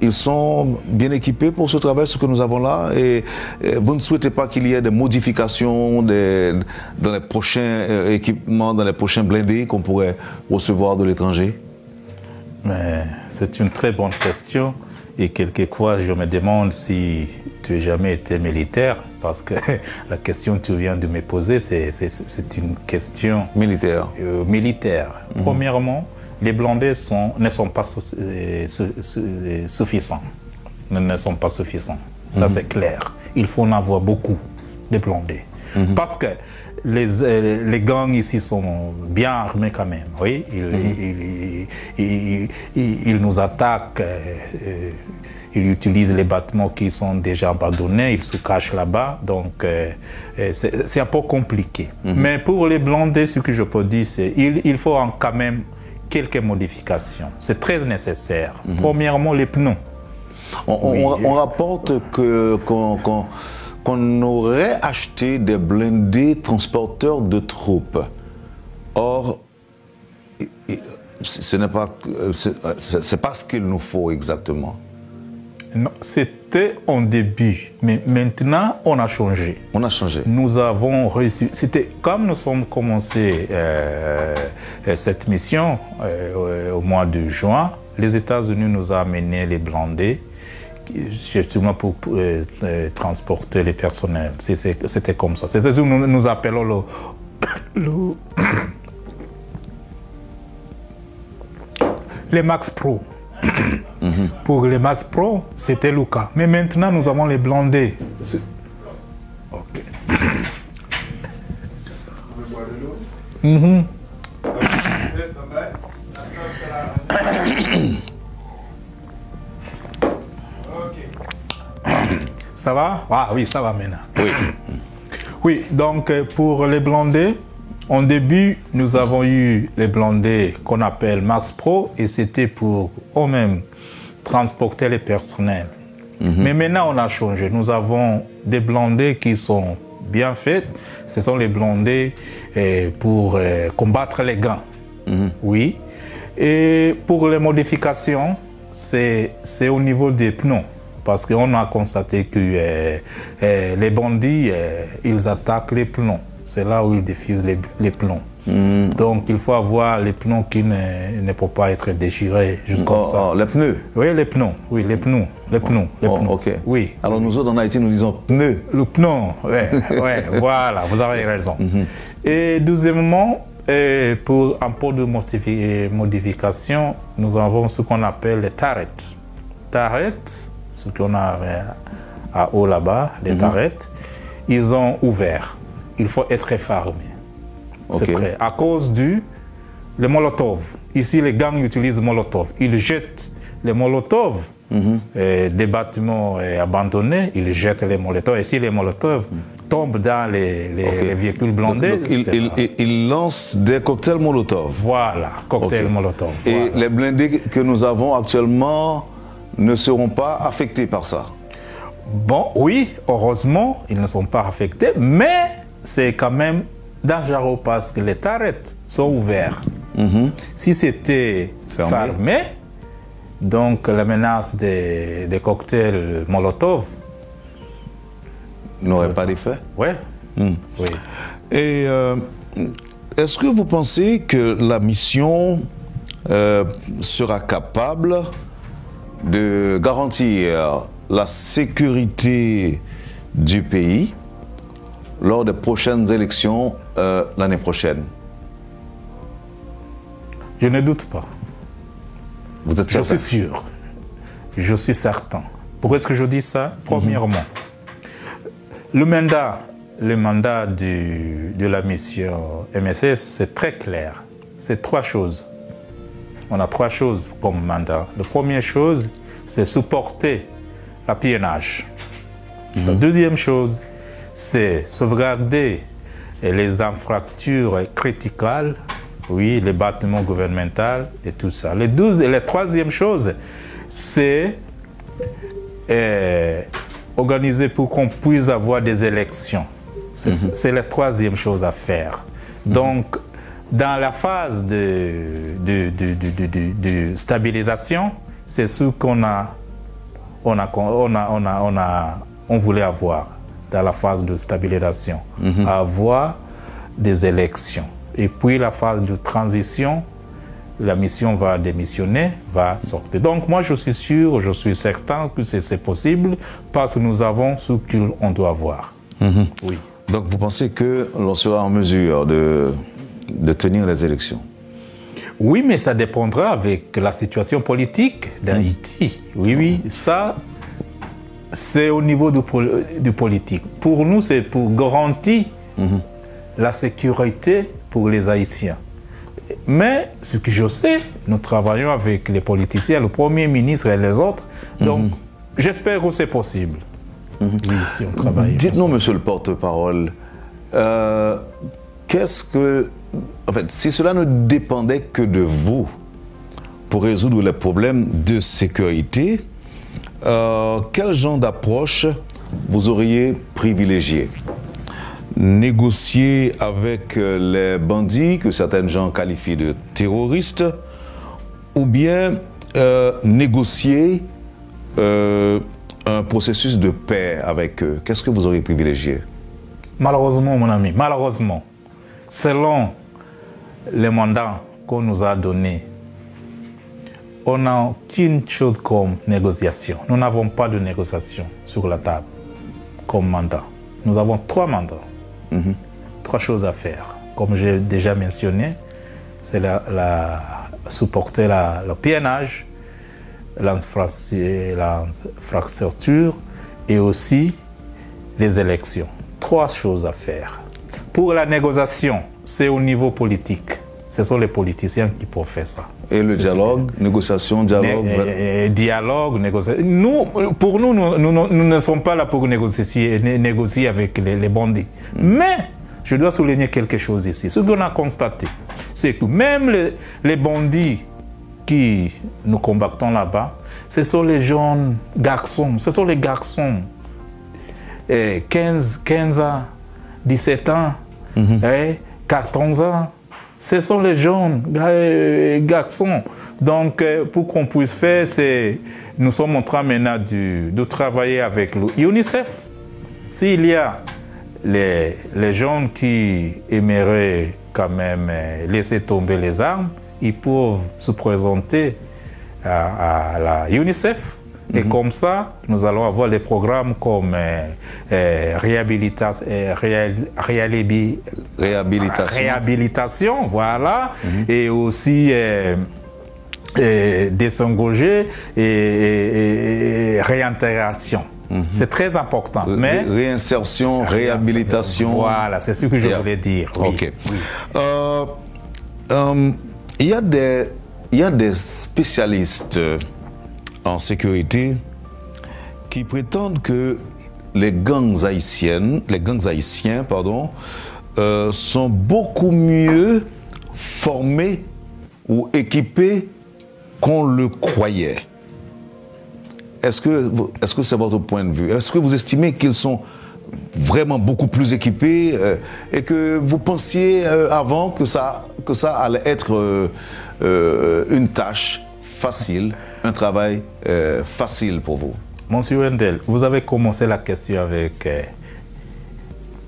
Ils sont bien équipés pour ce travail, ce que nous avons là. Et vous ne souhaitez pas qu'il y ait des modifications dans les prochains équipements, dans les prochains blindés qu'on pourrait recevoir de l'étranger? Mais c'est une très bonne question. Et quelquefois, je me demande si tu n'as jamais été militaire. Parce que la question que tu viens de me poser, c'est une question militaire. Premièrement, les blindés ne sont pas suffisants. Ne sont pas suffisants. Ça, c'est clair. Il faut en avoir beaucoup de blindés. Parce que les gangs ici sont bien armés quand même. Oui, ils nous attaquent. Ils utilisent les bâtiments qui sont déjà abandonnés. Ils se cachent là-bas. Donc, c'est un peu compliqué. Mais pour les blindés, ce que je peux dire, c'est qu'il faut quand même quelques modifications. C'est très nécessaire. Premièrement, les pneus. On rapporte qu'on aurait acheté des blindés transporteurs de troupes. Or, ce n'est pas, c'est pas ce qu'il nous faut exactement. Non, c'était en début, mais maintenant on a changé. On a changé. Nous avons réussi. C'était comme nous sommes commencé cette mission au mois de juin. Les États-Unis nous ont amené les blindés, justement pour transporter les personnels. C'était comme ça. C'est ce que nous appelons les Max Pro. Pour les Max Pro, c'était le cas. Mais maintenant, nous avons les blindés. Ok. Ça va? Ah oui, ça va maintenant. Oui. Oui, donc pour les blindés, en début, nous avons eu les blindés qu'on appelle Max Pro et c'était pour eux-mêmes transporter les personnels. Mais maintenant, on a changé. Nous avons des blindés qui sont bien faits. Ce sont les blindés pour combattre les gangs. Oui. Et pour les modifications, c'est au niveau des pneus. Parce qu'on a constaté que les bandits, ils attaquent les pneus. C'est là où ils diffusent les pneus. Donc il faut avoir les pneus qui ne peuvent pas être déchirés juste comme ça. Les pneus? Oui, les pneus. Oui, les pneus. Les pneus. Les pneus. Ok. Oui. Alors nous autres en Haïti, nous disons pneus. Le pneu, ouais, voilà, vous avez raison. Et deuxièmement, pour un peu de modification, nous avons ce qu'on appelle les turrets. Turrets, ce qu'on a à eau là-bas, les tarettes. Ils ont ouvert. Il faut être fermé. C'est vrai. À cause le molotov. Ici, les gangs utilisent molotov. Ils jettent les molotovs des bâtiments abandonnés. Ils jettent les molotovs. Et si les molotovs tombent dans les véhicules blindés... Ils lancent des cocktails molotov. Voilà, cocktails molotov. Et les blindés que nous avons actuellement ne seront pas affectés par ça? Bon, oui, heureusement, ils ne sont pas affectés, mais c'est quand même dangereux parce que les tarettes sont ouvertes. Si c'était fermé, donc la menace des cocktails Molotov n'aurait pas d'effet? Oui. Oui. Et est-ce que vous pensez que la mission sera capable de garantir la sécurité du pays lors des prochaines élections l'année prochaine? Je ne doute pas. Vous êtes certain? Je suis sûr. Je suis certain. Pourquoi est-ce que je dis ça? Premièrement, le mandat de la mission MSS, c'est très clair. C'est 3 choses. On a 3 choses comme mandat. La première chose, c'est supporter la PNH. La deuxième chose, c'est sauvegarder les infrastructures critiques, oui, les bâtiments gouvernementaux et tout ça. Et la troisième chose, c'est organiser pour qu'on puisse avoir des élections. C'est la troisième chose à faire. Donc, dans la phase de stabilisation, c'est ce qu'on voulait avoir dans la phase de stabilisation, avoir des élections. Et puis la phase de transition, la mission va démissionner, va sortir. Donc moi je suis sûr, je suis certain que c'est possible parce que nous avons ce qu'on doit avoir. Oui. Donc vous pensez que l'on sera en mesure de tenir les élections? Oui, mais ça dépendra avec la situation politique d'Haïti. Oui, oui, ça, c'est au niveau du politique. Pour nous, c'est pour garantir la sécurité pour les Haïtiens. Mais ce que je sais, nous travaillons avec les politiciens, le Premier ministre et les autres. Donc, j'espère que c'est possible. Oui, si on travaille. Dites-nous, monsieur le porte-parole, qu'est-ce que... En fait, si cela ne dépendait que de vous pour résoudre les problèmes de sécurité, quel genre d'approche vous auriez privilégié? Négocier avec les bandits que certains gens qualifient de terroristes, ou bien négocier un processus de paix avec eux? Qu'est-ce que vous auriez privilégié? Malheureusement, mon ami, malheureusement, selon les mandats qu'on nous a donnés, on n'a qu'une chose comme négociation. Nous n'avons pas de négociation sur la table comme mandat. Nous avons 3 mandats. 3 choses à faire. Comme j'ai déjà mentionné, c'est supporter le PNH, l'infrastructure et aussi les élections. 3 choses à faire. Pour la négociation, c'est au niveau politique. Ce sont les politiciens qui peuvent faire ça. Et le dialogue, négociation, dialogue... Dialogue, négociation. Pour nous, nous ne sommes pas là pour négocier avec les bandits. Mais, je dois souligner quelque chose ici. Ce qu'on a constaté, c'est que même les bandits qui nous combattons là-bas, ce sont les jeunes garçons, ce sont les garçons 15 ans, 17 ans, 14 ans. Ce sont les jeunes garçons. Donc, pour qu'on puisse faire, nous sommes en train maintenant de travailler avec l'UNICEF. S'il y a les jeunes qui aimeraient quand même laisser tomber les armes, ils peuvent se présenter à la UNICEF. Et comme ça, nous allons avoir des programmes comme réhabilitation, voilà, et aussi désengager et réintégration. C'est très important. Mais réinsertion, réhabilitation. Voilà, c'est ce que je voulais dire. Oui. Ok. Il y a des spécialistes en sécurité qui prétendent que les gangs haïtiens, sont beaucoup mieux formés ou équipés qu'on le croyait. Est-ce que c'est votre point de vue? Est-ce que vous estimez qu'ils sont vraiment beaucoup plus équipés et que vous pensiez avant que ça allait être une tâche facile, un travail facile pour vous? Monsieur Wendel, vous avez commencé la question avec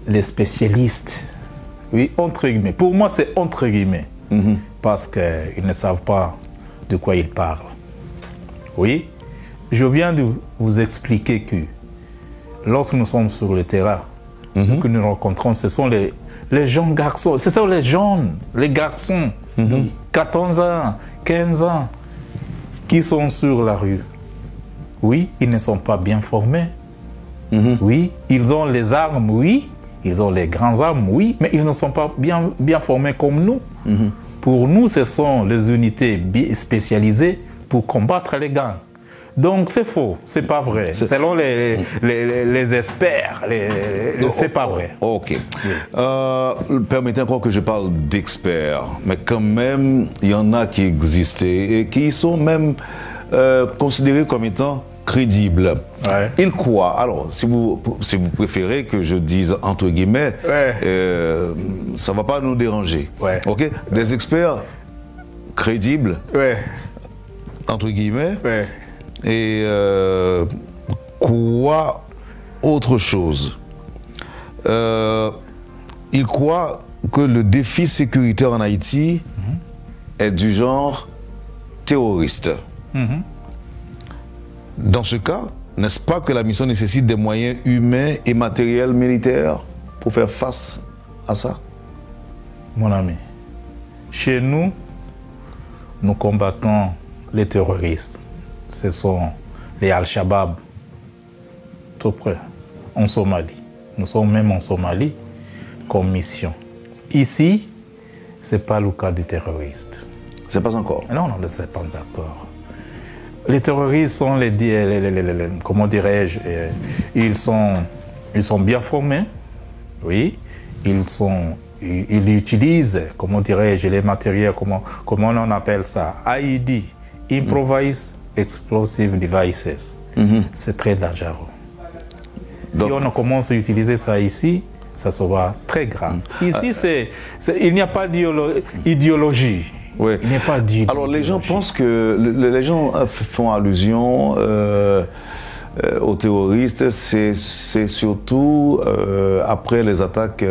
les spécialistes. Oui, entre guillemets. Pour moi, c'est entre guillemets. Parce qu'ils ne savent pas de quoi ils parlent. Oui, je viens de vous expliquer que lorsque nous sommes sur le terrain, ce que nous rencontrons, ce sont les jeunes garçons, ce sont les garçons de 14 ans, 15 ans, qui sont sur la rue. Oui, ils ne sont pas bien formés. Oui, ils ont les armes, oui. Ils ont les grandes armes, oui, mais ils ne sont pas bien formés comme nous. Pour nous, ce sont les unités spécialisées pour combattre les gangs. Donc c'est faux, c'est pas vrai. Selon les experts, c'est pas vrai. Ok. Permettez encore que je parle d'experts, mais quand même, il y en a qui existent et qui sont même considérés comme étant crédibles. Ouais. Ils croient. Alors, si vous préférez que je dise entre guillemets, ça ne va pas nous déranger. Ouais. Ok. Des experts crédibles, entre guillemets. Ouais. Et quoi autre chose? Il croit que le défi sécuritaire en Haïti est du genre terroriste. Dans ce cas, n'est-ce pas que la mission nécessite des moyens humains et matériels militaires pour faire face à ça? Mon ami, chez nous, nous combattons les terroristes. Ce sont les Al-Shabaab, tout près, en Somalie. Nous sommes même en Somalie comme mission. Ici, ce n'est pas le cas des terroristes. C'est pas encore. Non, ce n'est pas encore. Les terroristes sont comment dirais-je, ils sont bien formés, oui. Ils utilisent, comment dirais-je, les matériels, comment on appelle ça, IED, Improvised Explosive Devices. C'est très dangereux. Si on commence à utiliser ça ici, ça sera très grave. Ici, il n'y a pas d'idéologie. Oui. Il n'y a pas d'idéologie. Alors les gens pensent que les gens font allusion aux terroristes, c'est surtout après les attaques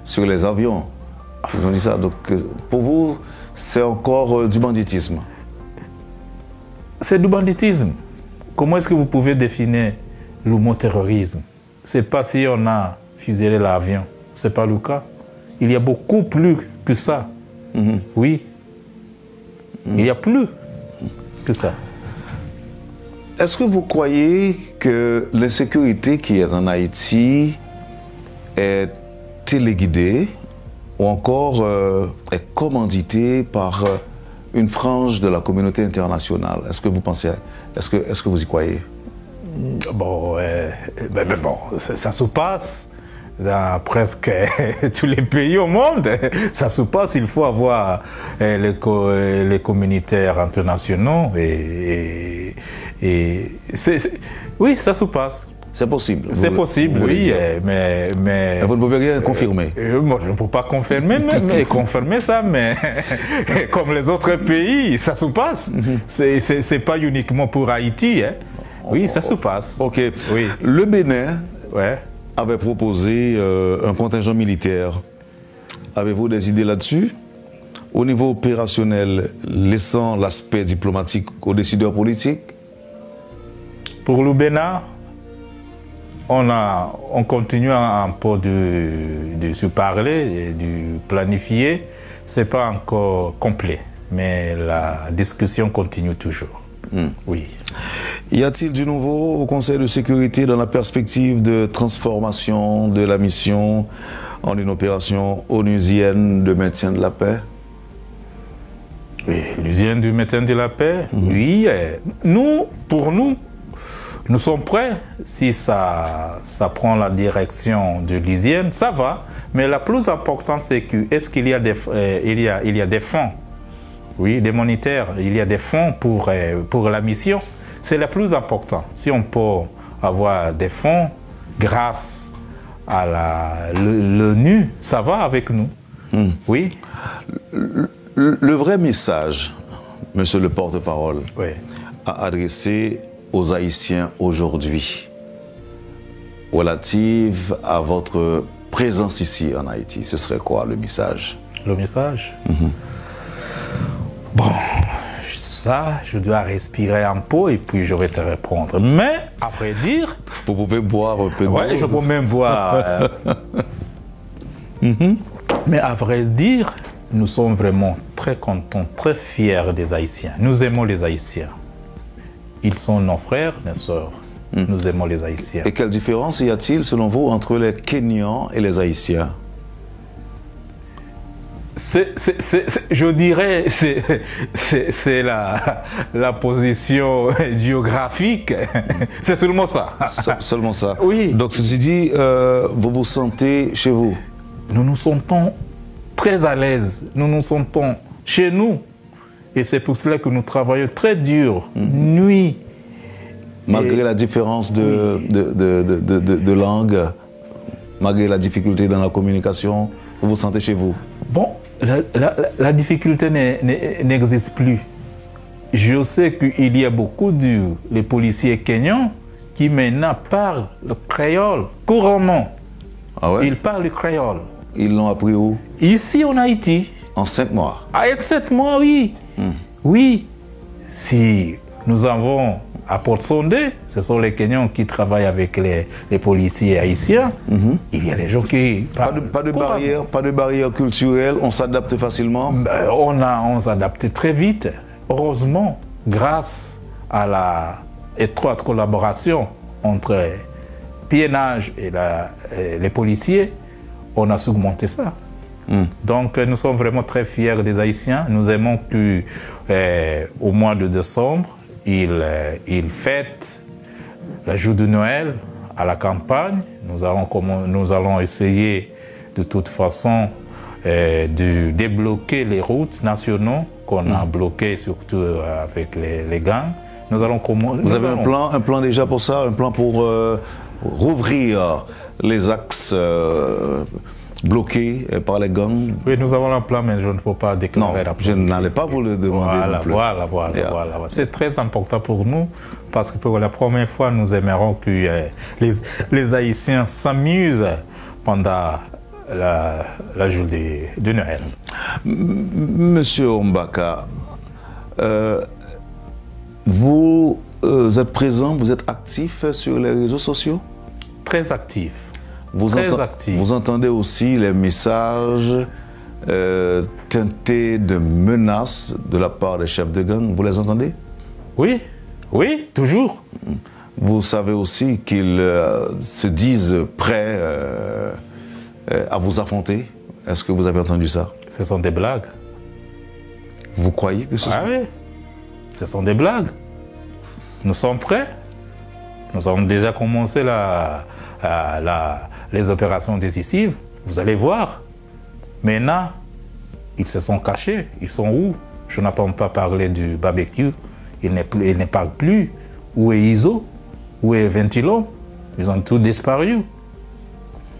sur les avions. Ils ont dit ça. Donc pour vous, c'est encore du banditisme. C'est du banditisme. Comment est-ce que vous pouvez définir le mot terrorisme? C'est pas si on a fusillé l'avion. C'est pas le cas. Il y a beaucoup plus que ça. Oui. Il y a plus que ça. Est-ce que vous croyez que l'insécurité qui est en Haïti est téléguidée ou encore est commanditée par une frange de la communauté internationale? Est-ce que vous pensez, est-ce que vous y croyez? Bon, ça se passe dans presque tous les pays au monde. Ça se passe, il faut avoir les communautaires internationaux oui, ça se passe. C'est possible. C'est possible, oui, mais vous ne pouvez rien confirmer. Moi, je ne peux pas confirmer, confirmer ça, mais comme les autres pays, ça se passe. C'est pas uniquement pour Haïti. Hein. Oui, ça se passe. Ok. Oui. Le Bénin avait proposé un contingent militaire. Avez-vous des idées là-dessus? Au niveau opérationnel, laissant l'aspect diplomatique aux décideurs politiques? Pour le Bénin, on continue un peu de se parler, de planifier. Ce n'est pas encore complet, mais la discussion continue toujours. Oui. Y a-t-il du nouveau au Conseil de sécurité dans la perspective de transformation de la mission en une opération onusienne de maintien de la paix? Oui, l'usine du maintien de la paix, oui. Pour nous sommes prêts. Si ça prend la direction de l'usine, ça va. Mais la plus importante, c'est que est-ce qu'il y a des fonds? Oui, des monétaires. Il y a des fonds pour la mission. C'est le plus important. Si on peut avoir des fonds grâce à l'ONU, ça va avec nous. Oui. Le vrai message, monsieur le porte-parole, Oui. à adresser aux Haïtiens aujourd'hui, relative à votre présence ici en Haïti, ce serait quoi le message? Le message? Bon, ça, je dois respirer un peu et puis je vais te répondre. Mais, à vrai dire... Vous pouvez boire un peu d'eau. Oui, je peux même boire. Mais à vrai dire, nous sommes vraiment très contents, très fiers des Haïtiens. Nous aimons les Haïtiens. Ils sont nos frères, nos sœurs. Nous aimons les Haïtiens. Et quelle différence y a-t-il, selon vous, entre les Kenyans et les Haïtiens? Je dirais, c'est la position géographique. C'est seulement ça. Seulement ça. Oui. Donc, ceci dit, vous vous sentez chez vous? Nous nous sentons très à l'aise. Nous nous sentons chez nous. Et c'est pour cela que nous travaillons très dur, nuit. Malgré la différence de langue, malgré la difficulté dans la communication, vous vous sentez chez vous? Bon, la difficulté n'existe plus. Je sais qu'il y a beaucoup de policiers kenyans qui maintenant parlent le créole couramment. Ah ouais? Ils parlent le créole. Ils l'ont appris où? Ici en Haïti. En 5 mois? Avec 7 mois, oui. Oui. Si nous avons à Port-Sondé, ce sont les Kenyans qui travaillent avec les policiers haïtiens. Il y a des gens qui parlent Pas de barrière culturelle, on s'adapte facilement? On s'adapte très vite. Heureusement, grâce à la étroite collaboration entre PNH et les policiers, on a surmonté ça. Donc nous sommes vraiment très fiers des Haïtiens. Nous aimons qu'au mois de décembre, ils fêtent le jour de Noël à la campagne. Nous allons essayer de toute façon de débloquer les routes nationales qu'on a bloquées, surtout avec les gangs. Vous avez un plan déjà pour ça? Un plan pour rouvrir les axes bloqués par les gangs? Oui, nous avons un plan, mais je ne peux pas déclarer. Non, je n'allais pas vous le demander non plus. Voilà. C'est très important pour nous, parce que pour la première fois, nous aimerons que les Haïtiens s'amusent pendant la journée de Noël. Monsieur Mbaka, vous êtes présent, vous êtes actif sur les réseaux sociaux? Très actif. Vous entendez aussi les messages teintés de menaces de la part des chefs de gang? Vous les entendez? Oui, toujours. Vous savez aussi qu'ils se disent prêts à vous affronter? Est-ce que vous avez entendu ça? Ce sont des blagues. Vous croyez que ce sont... oui, ce sont des blagues. Nous sommes prêts. Nous avons déjà commencé les opérations décisives. Vous allez voir. Maintenant, ils se sont cachés. Ils sont où? Je n'entends pas parler du barbecue. Ils ne parlent plus. Où est Iso? Où est Ventilo? Ils ont tous disparu.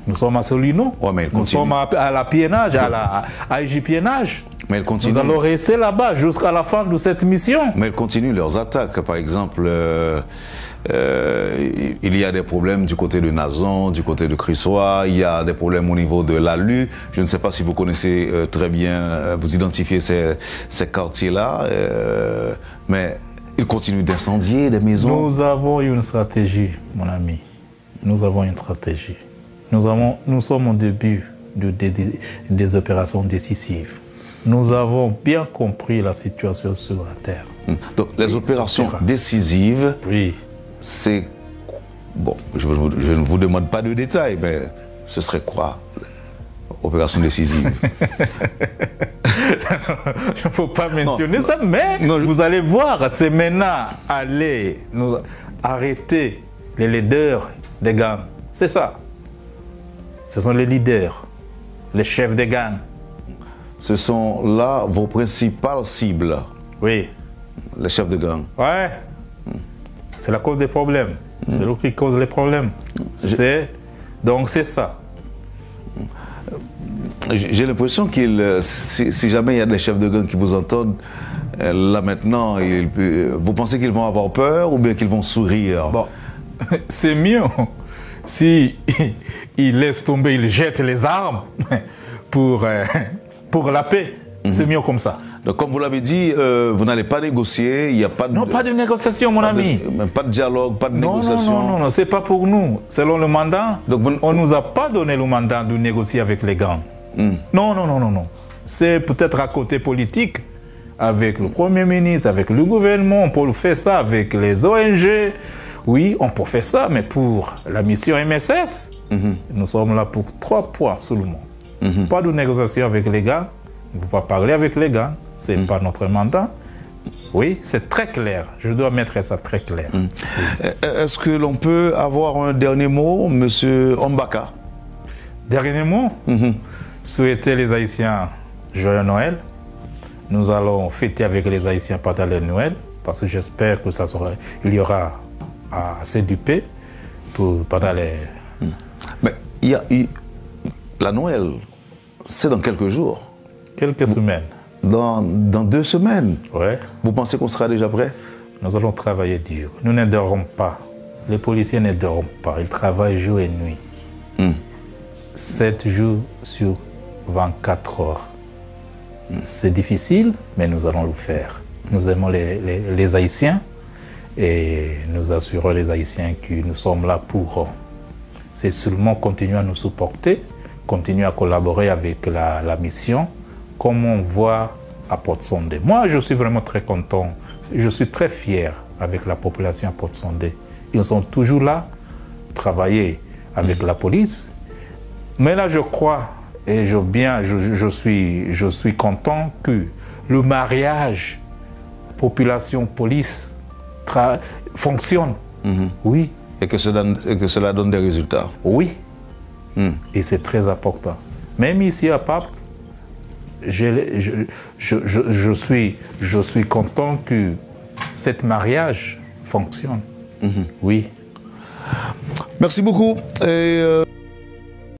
Nous sommes à Solino. Ouais, nous sommes à la PNH, à IJPNH. Mais ils continuent. Nous allons rester là-bas jusqu'à la fin de cette mission. Mais ils continuent leurs attaques. Par exemple, il y a des problèmes du côté de Nazon, du côté de Crissois, il y a des problèmes au niveau de l'ALU. Je ne sais pas si vous connaissez très bien, vous identifiez ces quartiers-là, mais ils continuent d'incendier des maisons. Nous avons une stratégie, mon ami. Nous avons une stratégie. Nous sommes au début des opérations décisives. Nous avons bien compris la situation sur la terre. Donc les opérations décisives, Oui. c'est... Bon, je ne vous demande pas de détails, mais ce serait quoi, opération décisive? Je ne faut pas mentionner ça, mais non, vous allez voir, c'est maintenant aller nous arrêter les leaders des gangs. C'est ça. Ce sont les leaders, les chefs des gangs. Ce sont là vos principales cibles, Oui. les chefs de gang. Ouais. C'est la cause des problèmes. C'est eux qui cause les problèmes. Donc c'est ça. J'ai l'impression qu'il, si jamais il y a des chefs de gang qui vous entendent, là maintenant, vous pensez qu'ils vont avoir peur ou bien qu'ils vont sourire? Bon, c'est mieux si ils laissent tomber, ils jettent les armes pour la paix. C'est mieux comme ça. Donc comme vous l'avez dit, vous n'allez pas négocier, il n'y a pas de... Non, pas de négociation, mon ami. Pas de dialogue, pas de négociation. Non, c'est pas pour nous. Selon le mandat, Donc on ne nous a pas donné le mandat de négocier avec les gangs. Non. C'est peut-être à côté politique, avec le Premier ministre, avec le gouvernement, on peut faire ça, avec les ONG. Oui, on peut faire ça, mais pour la mission MSS, nous sommes là pour 3 points seulement. Pas de négociation avec les gangs, on ne peut pas parler avec les gangs, ce n'est pas notre mandat. Oui, c'est très clair. Je dois mettre ça très clair. Est-ce que l'on peut avoir un dernier mot, M. Ombaka? Dernier mot, souhaiter les Haïtiens joyeux Noël. Nous allons fêter avec les Haïtiens pendant le Noël, parce que j'espère que il y aura assez de paix pendant les... Mais la Noël, c'est dans quelques jours. Quelques semaines. Dans 2 semaines. Ouais. Vous pensez qu'on sera déjà prêt? Nous allons travailler dur. Nous ne dormons pas. Les policiers ne dorment pas. Ils travaillent jour et nuit. 7 jours sur 24 heures. C'est difficile, mais nous allons le faire. Nous aimons les Haïtiens et nous assurons les Haïtiens que nous sommes là pour eux. C'est seulement continuer à nous supporter, continuer à collaborer avec la mission, comme on voit à Port-Sondé. Moi, je suis vraiment très content. Je suis très fier avec la population à Port-Sondé. Ils sont toujours là, travailler avec la police. Mais là, je crois et je suis content que le mariage population-police fonctionne. Oui. Et que cela donne des résultats. Oui. Et c'est très important. Même ici à Pape, je suis content que ce mariage fonctionne. Oui. Merci beaucoup. Et